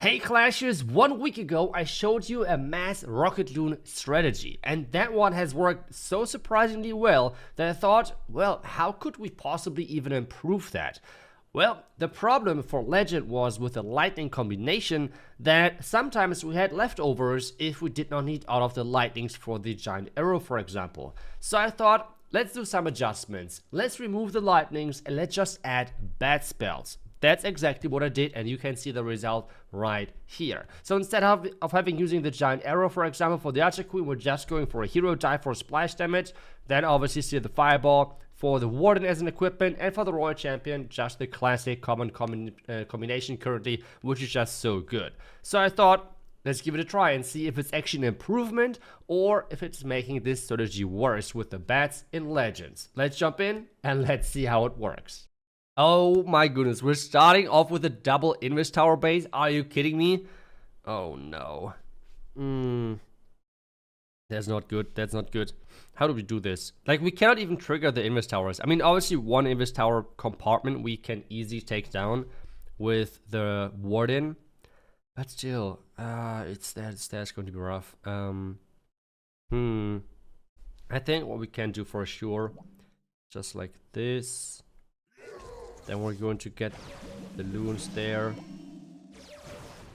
Hey Clashers, 1 week ago I showed you a mass rocket loon strategy, and that one has worked so surprisingly well that I thought, well, how could we possibly even improve that? Well, the problem for Legend was with the lightning combination that sometimes we had leftovers if we did not need all of the lightnings for the giant arrow, for example. So I thought, let's do some adjustments. Let's remove the lightnings and let's just add bad spells. That's exactly what I did, and you can see the result right here. So instead of using the giant arrow, for example, for the Archer Queen, we're just going for a hero die for splash damage. Then obviously see the fireball for the Warden as an equipment, and for the Royal Champion, just the classic common combination currently, which is just so good. So I thought, let's give it a try and see if it's actually an improvement or if it's making this strategy worse with the bats in Legends. Let's jump in and let's see how it works. Oh my goodness, we're starting off with a double Invis Tower base. Are you kidding me? Oh no. That's not good. That's not good. How do we do this? Like, we cannot even trigger the Invis Towers. I mean, obviously one Invis Tower compartment we can easily take down with the Warden. But still, that's going to be rough. I think what we can do for sure, just like this. Then we're going to get the loons there.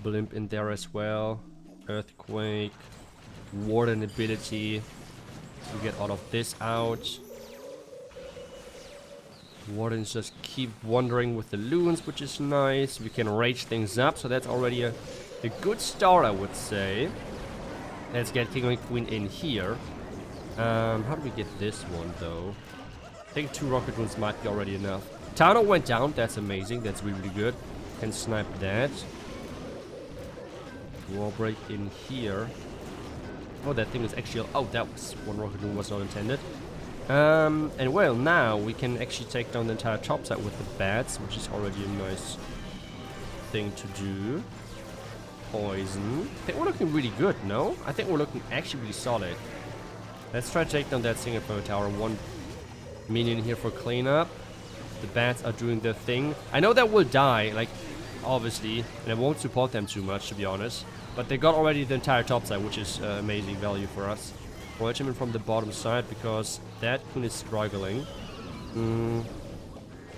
Blimp in there as well. Earthquake. Warden ability. We get all of this out. Wardens just keep wandering with the loons, which is nice. We can rage things up, so that's already a good start, I would say. Let's get King and Queen in here. How do we get this one, though? I think 2 rocket loons might be already enough. Tano went down, that's amazing, that's really good. Can snipe that. Wall break in here. Oh, that thing is actually... Oh, that was... one rocket loon was not intended. And well, now we can actually take down the entire top side with the bats, which is already a nice thing to do. Poison. I think we're looking really good, no? I think we're looking actually really solid. Let's try to take down that single point tower. 1 minion here for cleanup. The bats are doing their thing. I know that will die, like, obviously, and I won't support them too much, to be honest. But they got already the entire top side, which is amazing value for us. Royal Champion from the bottom side, because that queen is struggling.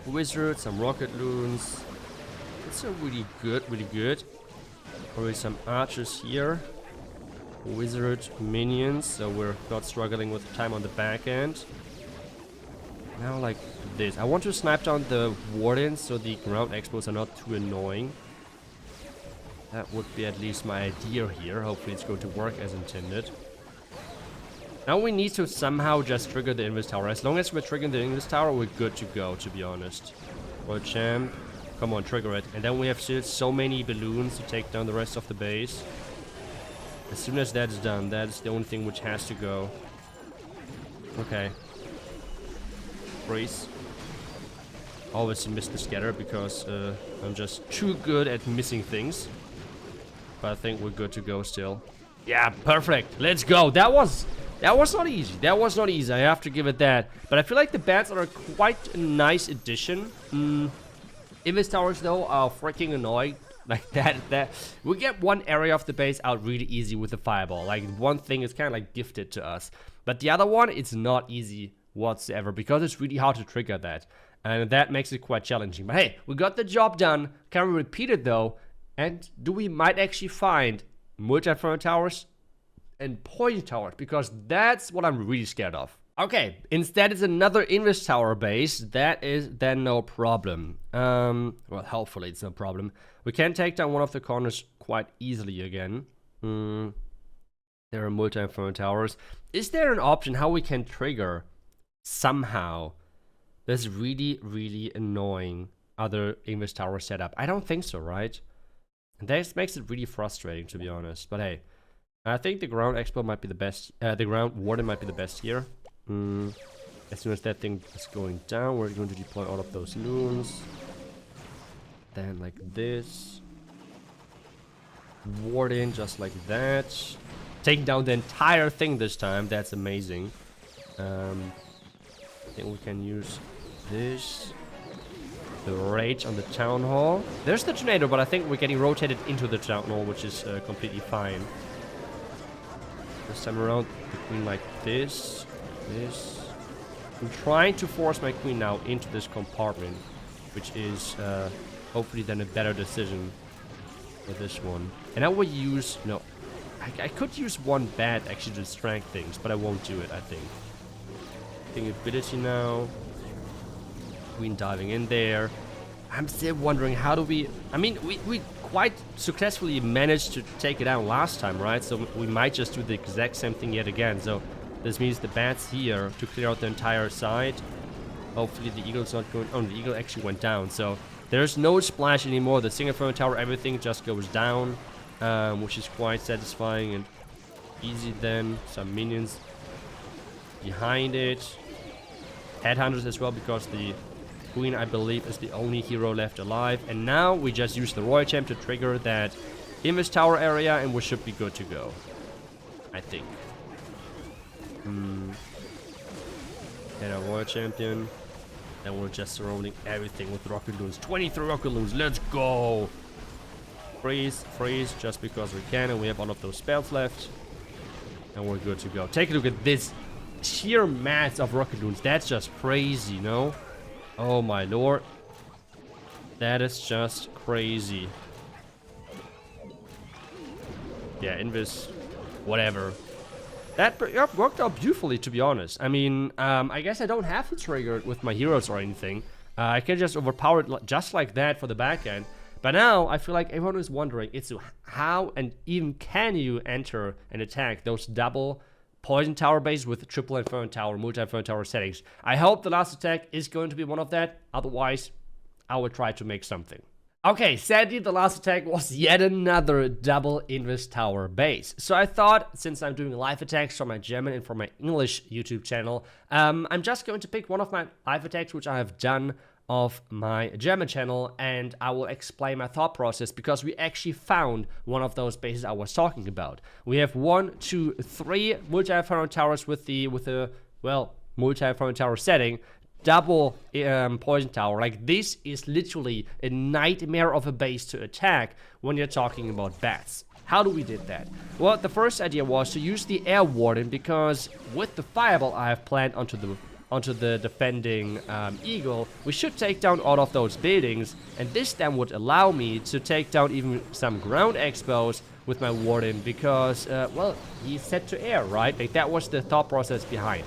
Wizard, some rocket loons. It's a really good, really good. Probably some archers here. Wizard minions, so we're not struggling with time on the back end. Now like this. I want to snipe down the Wardens so the ground expos are not too annoying. That would be at least my idea here. Hopefully it's going to work as intended. Now we need to somehow just trigger the Invis Tower. As long as we're triggering the Invis Tower, we're good to go, to be honest. World Champ. Come on, trigger it. And then we have still so many balloons to take down the rest of the base. As soon as that is done, that is the only thing which has to go. Okay. Freeze. Always missed the scatter because I'm just too good at missing things. But I think we're good to go still. Yeah, perfect. Let's go. That was not easy. That was not easy. I have to give it that. But I feel like the bats are quite a nice addition. Invis Towers though are freaking annoying. Like that we get one area of the base out really easy with the fireball. Like, one thing is kind of like gifted to us. But the other one, it's not easy whatsoever because it's really hard to trigger that. And that makes it quite challenging. But hey, we got the job done. Can we repeat it though? And we might actually find multi-inferno towers and poison towers, because that's what I'm really scared of. Okay, instead it's another Invis Tower base. That is then no problem. Well, hopefully it's no problem. We can take down one of the corners quite easily again. There are multi-inferno towers. Is there an option how we can trigger somehow this really, really annoying other Invis Tower setup? I don't think so, right? And that makes it really frustrating, to be honest. But hey, I think the ground expo might be the best. The ground warden might be the best here. As soon as that thing is going down, we're going to deploy all of those loons. Then like this. Warden just like that. Taking down the entire thing this time. That's amazing. I think we can use this. the rage on the town hall. There's the tornado, but I think we're getting rotated into the town hall, which is completely fine. This time around, the queen like this. I'm trying to force my queen now into this compartment, which is hopefully then a better decision for this one. And I will use... No, I could use one bat actually to distract things, but I won't do it, I think. King ability now. Queen diving in there. I'm still wondering how do we... I mean, we quite successfully managed to take it down last time, right? So we might just do the exact same thing yet again. So this means the bats here to clear out the entire side. Hopefully the eagle's not going... Oh, the eagle actually went down. So there's no splash anymore. The single front tower, everything just goes down. Which is quite satisfying and easy then. Some minions behind it. Headhunters as well, because the queen, I believe, is the only hero left alive. And now we just use the royal champ to trigger that Invest Tower area, and we should be good to go, I think. And our royal champion. And we're just surrounding everything with rocket loons. 23 rocket loons, let's go! Freeze, just because we can, and we have all of those spells left. And we're good to go. Take a look at this sheer mass of rocket loons. That's just crazy, no? Oh my lord. That is just crazy. Yeah, Invis, whatever. That worked out beautifully, to be honest. I mean, I guess I don't have to trigger it with my heroes or anything. I can just overpower it just like that for the back end. But now, I feel like everyone is wondering, iTzu, how and even can you enter and attack those double poison tower bases with triple inferno tower, multi-inferno tower settings? I hope the last attack is going to be one of that. Otherwise, I will try to make something. Okay, sadly, the last attack was yet another double Invest Tower base. So I thought, since I'm doing live attacks for my German and for my English YouTube channel, I'm just going to pick one of my live attacks, which I have done of my German channel, and I will explain my thought process, because we actually found one of those bases I was talking about. We have 1, 2, 3 multi-inferno towers with a, well, multi-inferno tower setting. Double poison tower. Like, this is literally a nightmare of a base to attack when you're talking about bats. How do we did that? Well, the first idea was to use the air warden, because with the fireball I have planned onto the defending eagle, we should take down all of those buildings, and this then would allow me to take down even some ground expos with my warden, because well, he's set to air, right? Like, that was the thought process behind.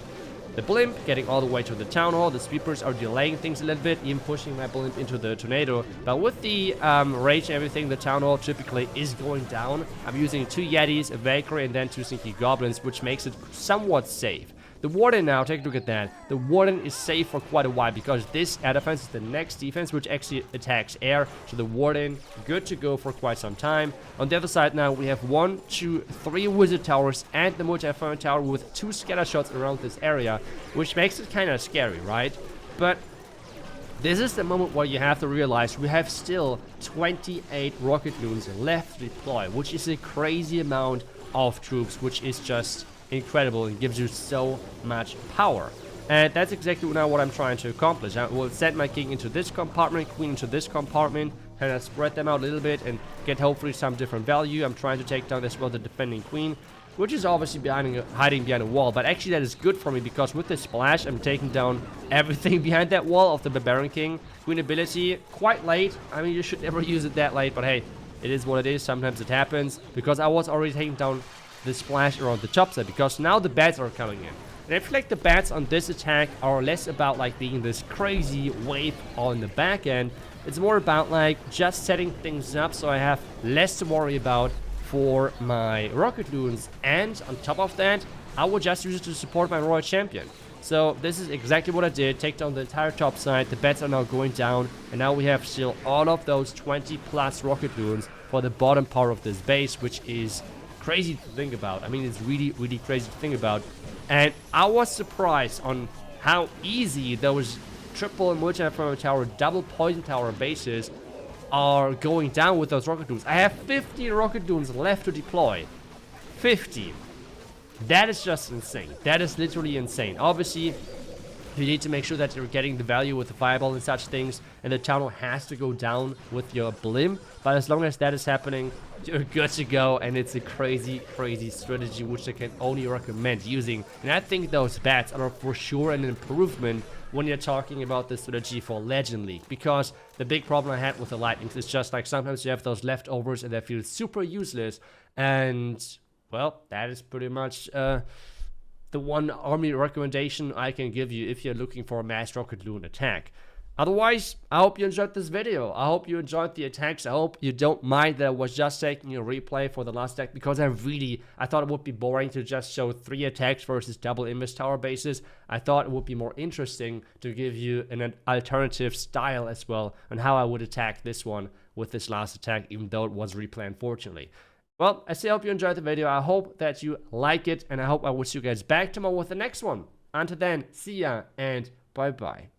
The blimp getting all the way to the town hall. The sweepers are delaying things a little bit, even pushing my blimp into the tornado. But with the rage and everything, the town hall typically is going down. I'm using 2 Yetis, a Valkyrie, and then 2 sneaky goblins, which makes it somewhat safe. The warden now, take a look at that. The warden is safe for quite a while, because this air defense is the next defense, which actually attacks air. So the warden, good to go for quite some time. On the other side now, we have 1, 2, 3 wizard towers and the multi-inferno tower with 2 scatter shots around this area, which makes it kind of scary, right? But this is the moment where you have to realize we have still 28 rocket loons left to deploy, which is a crazy amount of troops, which is just incredible and gives you so much power. And that's exactly now what I'm trying to accomplish. I will send my king into this compartment, queen into this compartment, kind of spread them out a little bit and get hopefully some different value. I'm trying to take down as well the defending queen, which is obviously hiding behind a wall. But actually that is good for me, because with this splash I'm taking down everything behind that wall of the barbarian king. Queen ability quite late. I mean, you should never use it that late, but hey, it is what it is. Sometimes it happens, because I was already taking down the splash around the top side, because now the bats are coming in. And I feel like the bats on this attack are less about like being this crazy wave on the back end. It's more about like just setting things up so I have less to worry about for my rocket loons. And on top of that, I will just use it to support my royal champion. So this is exactly what I did. Take down the entire top side. The bats are now going down, and now we have still all of those 20 plus rocket loons for the bottom part of this base, which is crazy to think about. I mean, it's really, really crazy to think about. And I was surprised on how easy those triple and multi-inferno tower, double poison tower bases are going down with those rocket loons. I have 50 rocket loons left to deploy. 50. That is just insane. That is literally insane. Obviously, You need to make sure that you're getting the value with the fireball and such things, and the channel has to go down with your blim. But as long as that is happening, you're good to go, and it's a crazy, crazy strategy which I can only recommend using. And I think those bats are for sure an improvement when you're talking about the strategy for Legend League, because the big problem I had with the lightnings is just like sometimes you have those leftovers and they feel super useless, and well, that is pretty much the one army recommendation I can give you if you're looking for a mass rocket loon attack. Otherwise, I hope you enjoyed this video. I hope you enjoyed the attacks. I hope you don't mind that I was just taking a replay for the last deck, because I thought it would be boring to just show 3 attacks versus double invis tower bases. I thought it would be more interesting to give you an alternative style as well on how I would attack this one with this last attack, even though it was replay, unfortunately. Well, I still hope you enjoyed the video. I hope that you like it, and I hope I will see you guys back tomorrow with the next one. Until then, see ya and bye-bye.